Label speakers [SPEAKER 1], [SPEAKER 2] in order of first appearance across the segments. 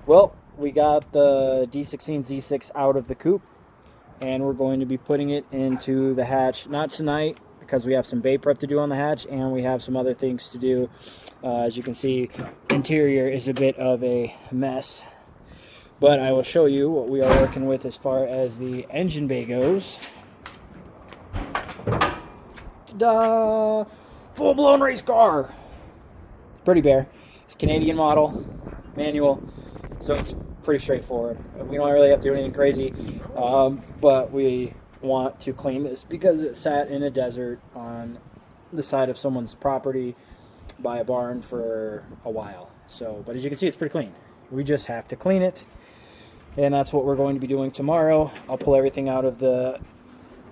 [SPEAKER 1] Well, we got the D16 Z6 out of the coop, and we're going to be putting it into the hatch. Not tonight, because we have some bait prep to do on the hatch, and we have some other things to do. As you can see, interior is a bit of a mess. But I will show you what we are working with as far as the engine bay goes. Ta-da! Full-blown race car! Pretty Bear. It's a Canadian model, manual, so it's pretty straightforward. We don't really have to do anything crazy, but we want to clean this because it sat in a desert on the side of someone's property by a barn for a while. So, but as you can see, it's pretty clean. We just have to clean it, and that's what we're going to be doing tomorrow. I'll pull everything out of the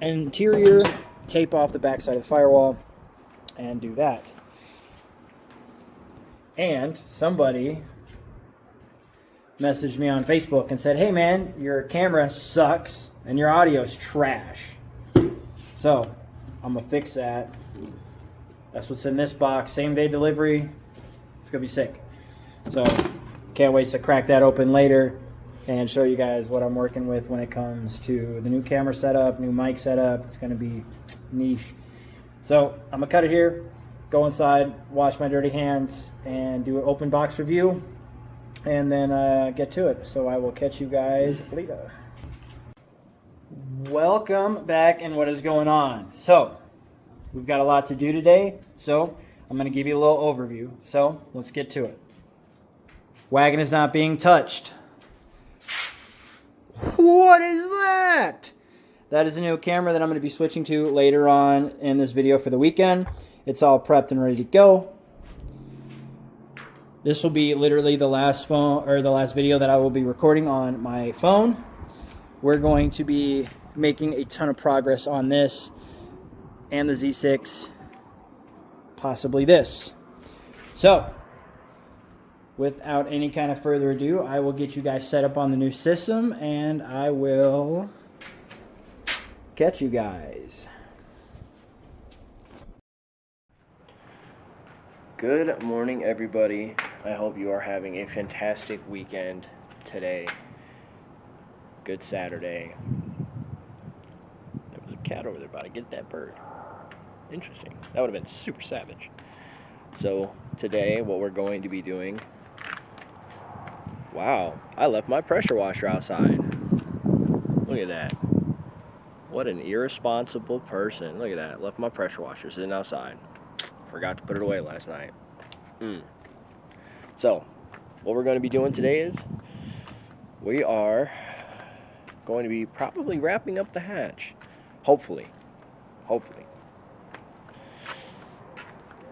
[SPEAKER 1] interior, tape off the backside of the firewall, and do that. And somebody messaged me on Facebook and said, hey man, your camera sucks and your audio's trash. So I'm gonna fix that. That's what's in this box. Same day delivery. It's gonna be sick. So can't wait to crack that open later and show you guys what I'm working with when it comes to the new camera setup, new mic setup. It's gonna be niche. So I'm gonna cut it here, go inside, wash my dirty hands, and do an open box review, and then get to it. So I will catch you guys later. Welcome back, and what is going on? So we've got a lot to do today, so I'm going to give you a little overview. So let's get to it. Wagon is not being touched. What is that? That is a new camera that I'm going to be switching to later on in this video for the weekend. It's all prepped and ready to go. This will be literally the last video that I will be recording on my phone. We're going to be making a ton of progress on this and the Z6, possibly this. So, without any kind of further ado, I will get you guys set up on the new system, and I will catch you guys. Good morning, everybody. I hope you are having a fantastic weekend today. Good Saturday. There was a cat over there about to get that bird. Interesting. That would have been super savage. So today what we're going to be doing... Wow, I left my pressure washer outside. Look at that. What an irresponsible person. Look at that. Left my pressure washer sitting outside. Forgot to put it away last night. So, what we're going to be doing today is we are going to be probably wrapping up the hatch. Hopefully.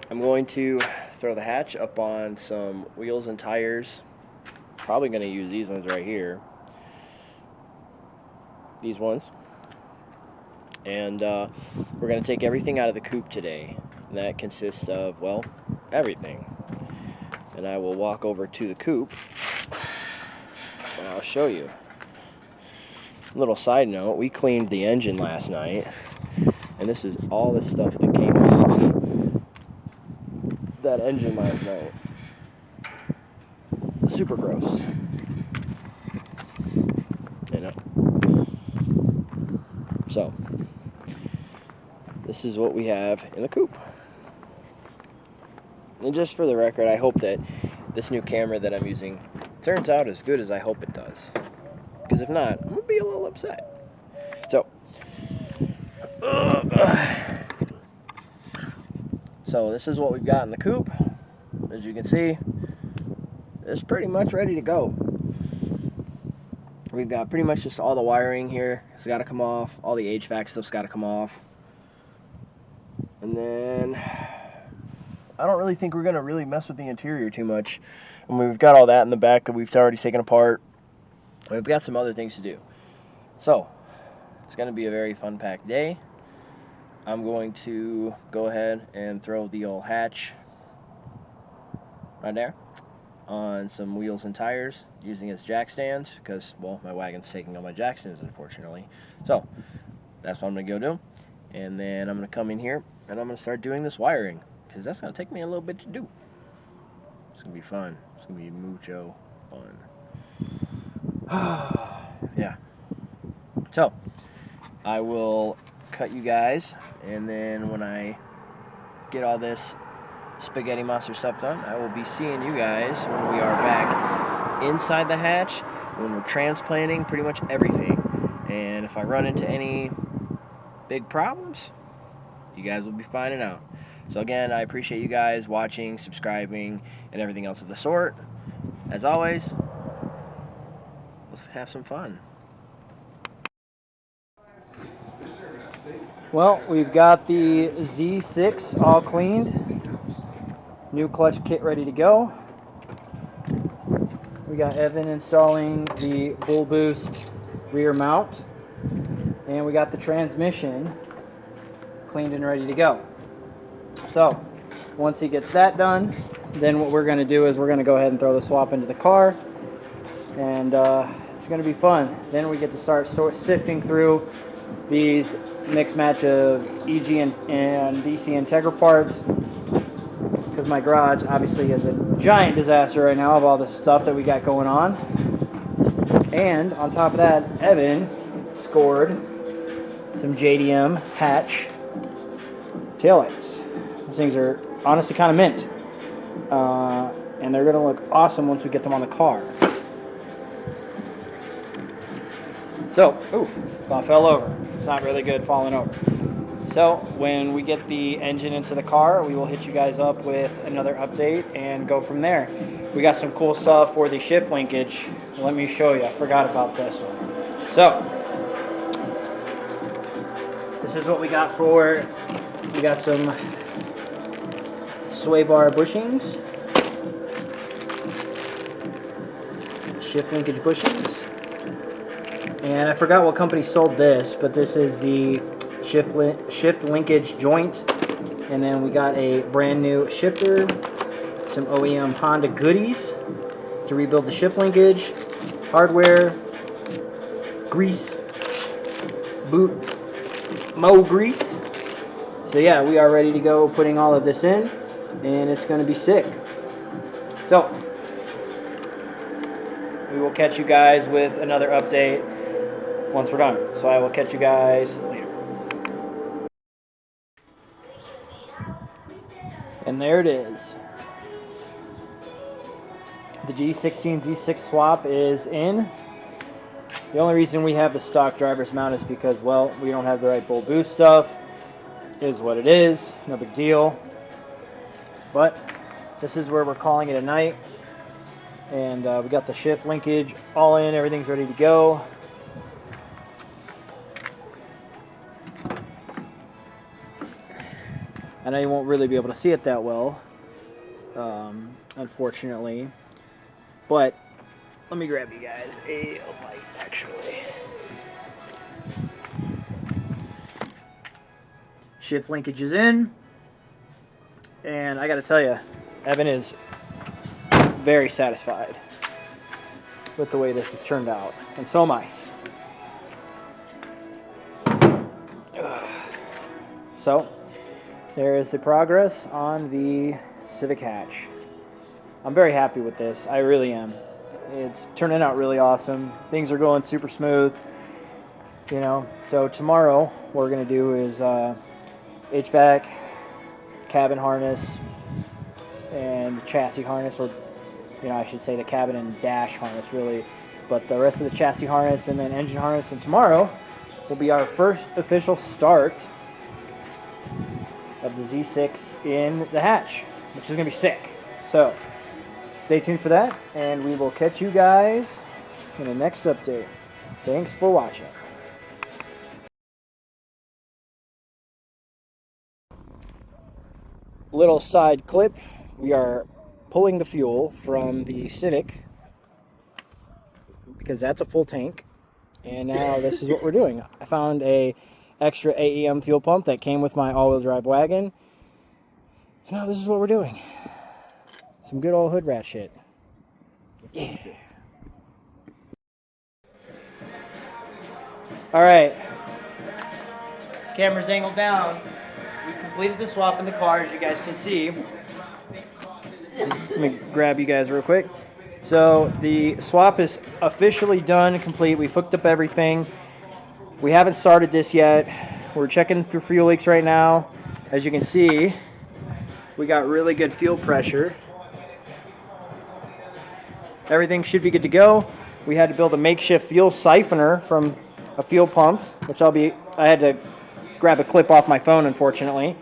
[SPEAKER 1] I'm going to throw the hatch up on some wheels and tires. Probably going to use these ones right here. These ones. And we're going to take everything out of the coop today. And that consists of, well, everything. And I will walk over to the coop and I'll show you. Little side note, we cleaned the engine last night, and this is all the stuff that came off that engine last night. Super gross. You know? So, this is what we have in the coop. And just for the record, I hope that this new camera that I'm using turns out as good as I hope it does. Because if not, I'm going to be a little upset. So this is what we've got in the coop. As you can see, it's pretty much ready to go. We've got pretty much just all the wiring here. It's got to come off. All the HVAC stuff's got to come off. And then I don't really think we're going to really mess with the interior too much. And we've got all that in the back that we've already taken apart. We've got some other things to do. So, it's going to be a very fun-packed day. I'm going to go ahead and throw the old hatch right there on some wheels and tires using its jack stands because, well, my wagon's taking all my jack stands, unfortunately. So, that's what I'm going to go do. And then I'm going to come in here and I'm going to start doing this wiring because that's going to take me a little bit to do. It's going to be fun. It's going to be mucho fun.
[SPEAKER 2] Yeah. So, I will cut you guys, and then when I get all this spaghetti monster stuff done, I will be seeing you guys when we are back inside the hatch, when we're transplanting pretty much everything. And if I run into any big problems, you guys will be finding out. So again, I appreciate you guys watching, subscribing, and everything else of the sort. As always, let's have some fun.
[SPEAKER 1] Well, we've got the Z6 all cleaned. New clutch kit ready to go. We got Evan installing the Bull Boost rear mount. And we got the transmission cleaned and ready to go. So, once he gets that done, then what we're going to do is we're going to go ahead and throw the swap into the car. And it's going to be fun. Then we get to start sifting through these mixed match of EG and DC Integra parts, because my garage obviously is a giant disaster right now of all the stuff that we got going on. And on top of that, Evan scored some JDM hatch taillights. These things are honestly kind of mint, and they're going to look awesome once we get them on the car. So, ooh, I fell over. It's not really good falling over. So, when we get the engine into the car, we will hit you guys up with another update and go from there. We got some cool stuff for the shift linkage. Let me show you. I forgot about this one. So, this is what we got for. We got some sway bar bushings, shift linkage bushings. And I forgot what company sold this, but this is the shift linkage joint. And then we got a brand new shifter, some OEM Honda goodies to rebuild the shift linkage, hardware, grease, boot, mow grease. So yeah, we are ready to go putting all of this in, and it's going to be sick. So, we will catch you guys with another update once we're done. So I will catch you guys later. And there it is. The G16 Z6 swap is in. The only reason we have the stock driver's mount is because, well, we don't have the right Bull Boost stuff. It is what it is. No big deal. But this is where we're calling it a night. And we got the shift linkage all in. Everything's ready to go. I know you won't really be able to see it that well, unfortunately, but let me grab you guys a light, actually. Shift linkage is in, and I gotta tell you, Evan is very satisfied with the way this has turned out, and so am I. So, there is the progress on the Civic hatch. I'm very happy with this. I really am. It's turning out really awesome. Things are going super smooth. You know, so tomorrow what we're going to do is HVAC, cabin harness, and chassis harness, or, you know, I should say the cabin and dash harness, really. But the rest of the chassis harness and then engine harness. And tomorrow will be our first official start of the Z6 in the hatch, which is going to be sick. So, stay tuned for that, and we will catch you guys in the next update. Thanks for watching. Little side clip. We are pulling the fuel from the Civic because that's a full tank, and now this is what we're doing. I found a extra AEM fuel pump that came with my all-wheel drive wagon. Now this is what we're doing. Some good old hood rat shit. Yeah. Alright. Camera's angled down. We've completed the swap in the car, as you guys can see. Let me grab you guys real quick. So the swap is officially done, complete. We've hooked up everything. We haven't started this yet. We're checking for fuel leaks right now. As you can see, we got really good fuel pressure. Everything should be good to go. We had to build a makeshift fuel siphoner from a fuel pump, which I had to grab a clip off my phone, unfortunately,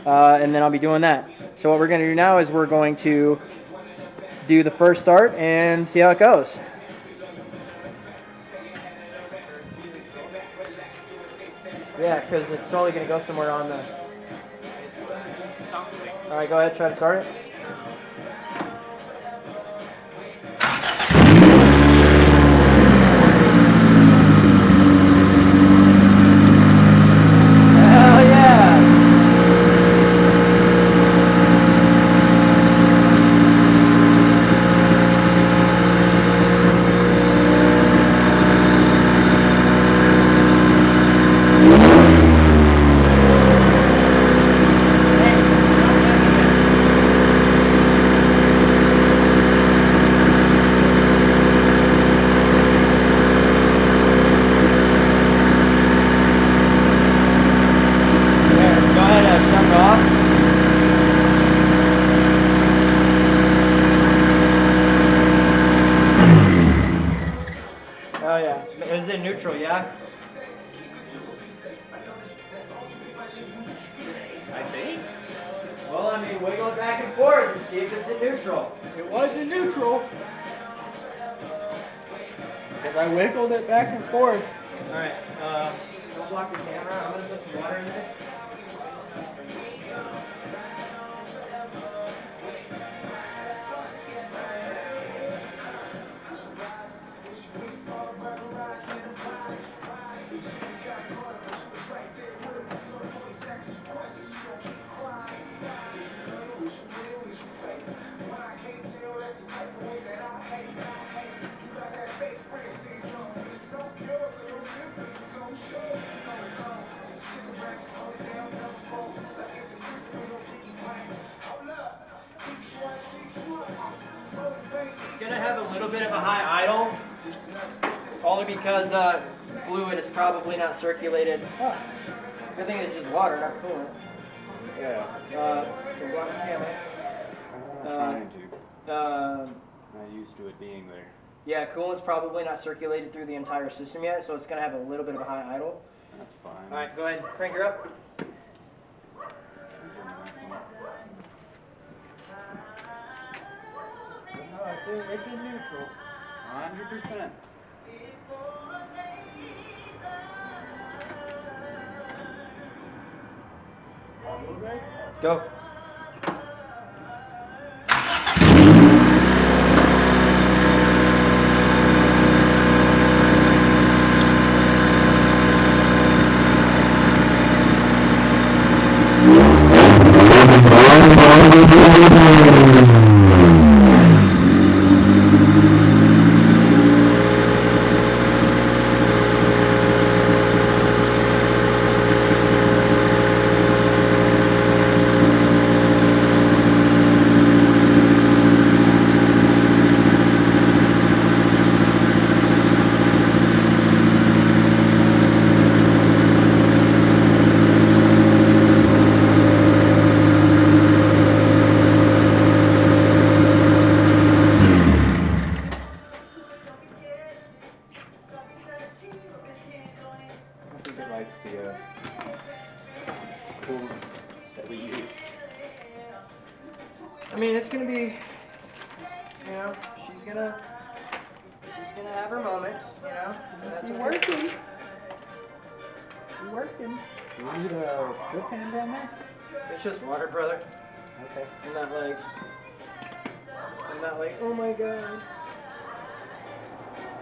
[SPEAKER 1] and then I'll be doing that. So what we're going to do now is we're going to do the first start and see how it goes. Yeah, because it's only going to go somewhere on the... All right, go ahead, try to start it. Hell yeah! Oh yeah, it's in neutral, yeah?
[SPEAKER 3] I think.
[SPEAKER 1] Well, I mean, wiggle it back and forth and see if it's in neutral.
[SPEAKER 3] It was in neutral. Because I wiggled it back and forth.
[SPEAKER 1] Alright, don't block the camera. I'm gonna put some water in it. It's gonna have a little bit of a high idle, only because fluid is probably not circulated. Good thing it's just water, not coolant.
[SPEAKER 3] Yeah.
[SPEAKER 1] Don't block the camera.
[SPEAKER 3] Trying to.
[SPEAKER 1] Um,
[SPEAKER 3] Not used to it being there.
[SPEAKER 1] Yeah, coolant's probably not circulated through the entire system yet, so it's going to have a little bit of a high idle.
[SPEAKER 3] That's fine.
[SPEAKER 1] All right, go ahead, crank her up.
[SPEAKER 3] No, it's in neutral. 100%.
[SPEAKER 1] Go.
[SPEAKER 3] I think it likes the coolant that we used.
[SPEAKER 1] I mean, it's going to be, you know, she's going to have her moments, you know. And that's okay.
[SPEAKER 3] Working. Working. Do you need a flip hand down there?
[SPEAKER 1] It's just water, brother.
[SPEAKER 3] Okay.
[SPEAKER 1] I'm not like, oh my god.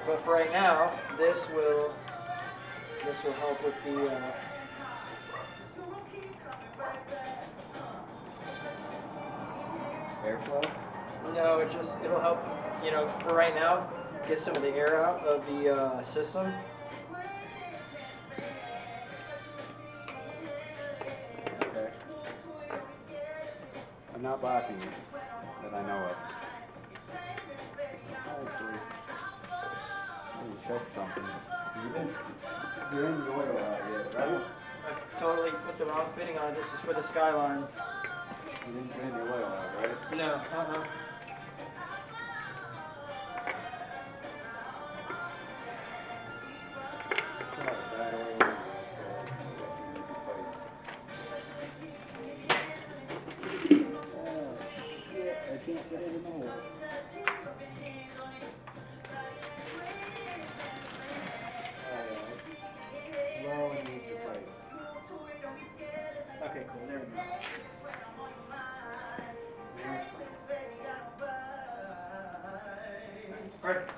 [SPEAKER 1] But for right now, this will help with the
[SPEAKER 3] Airflow?
[SPEAKER 1] no, it'll help, you know, for right now, get some of the air out of the system.
[SPEAKER 3] Okay. I'm not blocking it that I know of. check something. You're in the oil out yet, right?
[SPEAKER 1] I totally put the wrong fitting on it. This is for the Skyline.
[SPEAKER 3] You didn't drain the oil out, right?
[SPEAKER 1] No,
[SPEAKER 3] Bad oil in there, so it needs to be replaced. Oh shit, I can't get it in the hole. Low and needs replaced.
[SPEAKER 1] okay, cool. There we go.
[SPEAKER 3] Now it's fine.
[SPEAKER 1] Perfect.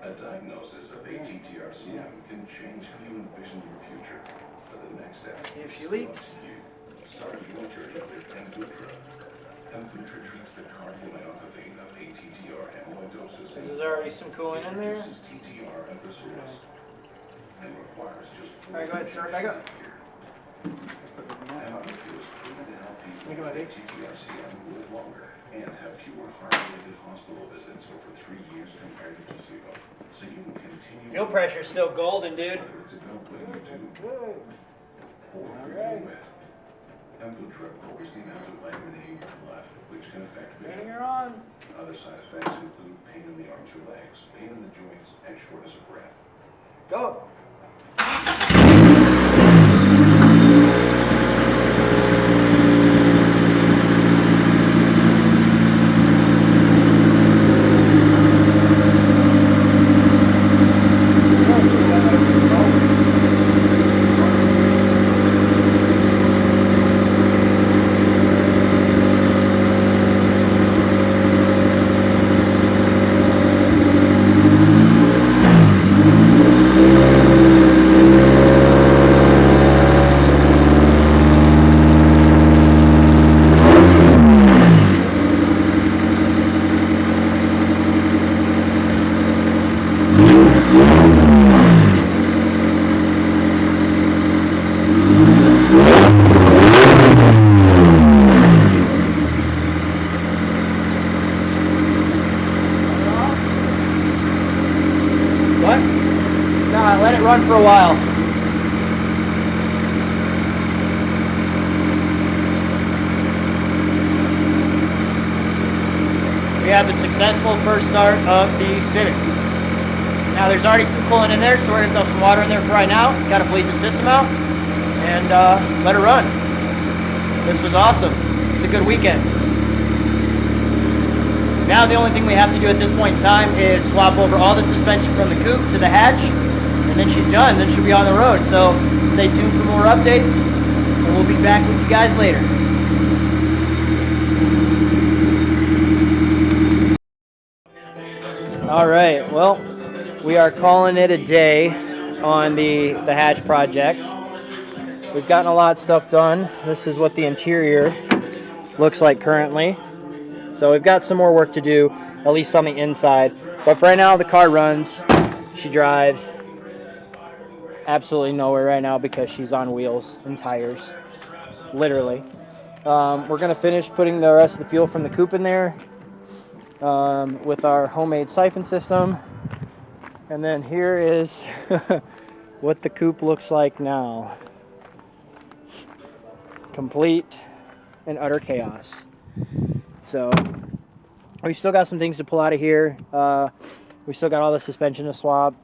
[SPEAKER 4] A diagnosis of ATTRCM can change how you envision your future. For the next step,
[SPEAKER 1] See if she leaks.
[SPEAKER 4] start your journey with Amvuttra. Amvuttra treats the cardiomyopathy of ATTR amyloidosis.
[SPEAKER 1] There's already some cooling in there.
[SPEAKER 4] Reduces TTR at the source and requires just 4
[SPEAKER 1] All right, go ahead, start back up.
[SPEAKER 4] Amvuttra is proven to help people with ATTRCM live longer and have fewer heart-related hospital visits over 3 years compared to placebo. So you can continue.
[SPEAKER 1] Fuel pressure's still golden, dude.
[SPEAKER 4] Whether it's about what you do or who you're with. Amvuttra lowers the amount of vitamin A in your blood, which can affect vision.
[SPEAKER 1] You're on.
[SPEAKER 4] Other side effects include pain in the arms or legs, pain in the joints, and shortness of breath.
[SPEAKER 1] Go. What? Nah, let it run for a while. We have a successful first start of the Civic. Now there's already some coolant in there, so we're going to throw some water in there for right now. Got to bleed the system out and let it run. This was awesome. It's a good weekend. Now the only thing we have to do at this point in time is swap over all the suspension from the coupe to the hatch, and then she's done. Then she'll be on the road. So stay tuned for more updates, and we'll be back with you guys later. All right, well, we are calling it a day on the hatch project. We've gotten a lot of stuff done. This is what the interior looks like currently. So we've got some more work to do, at least on the inside. But for right now, the car runs. She drives absolutely nowhere right now because she's on wheels and tires, literally. We're going to finish putting the rest of the fuel from the coupe in there with our homemade siphon system. And then here is what the coupe looks like now. Complete and utter chaos. So we still got some things to pull out of here. We still got all the suspension to swap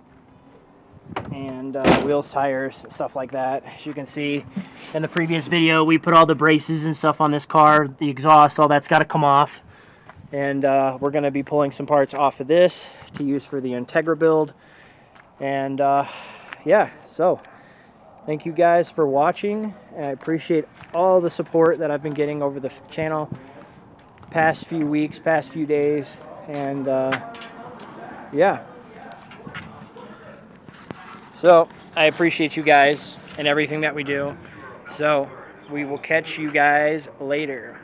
[SPEAKER 1] and wheels, tires, stuff like that. As you can see in the previous video, we put all the braces and stuff on this car. The exhaust, all that's got to come off. And we're going to be pulling some parts off of this to use for the Integra build. And yeah, so thank you guys for watching. I appreciate all the support that I've been getting over the channel past few weeks, past few days, and yeah. So I appreciate you guys and everything that we do. So we will catch you guys later.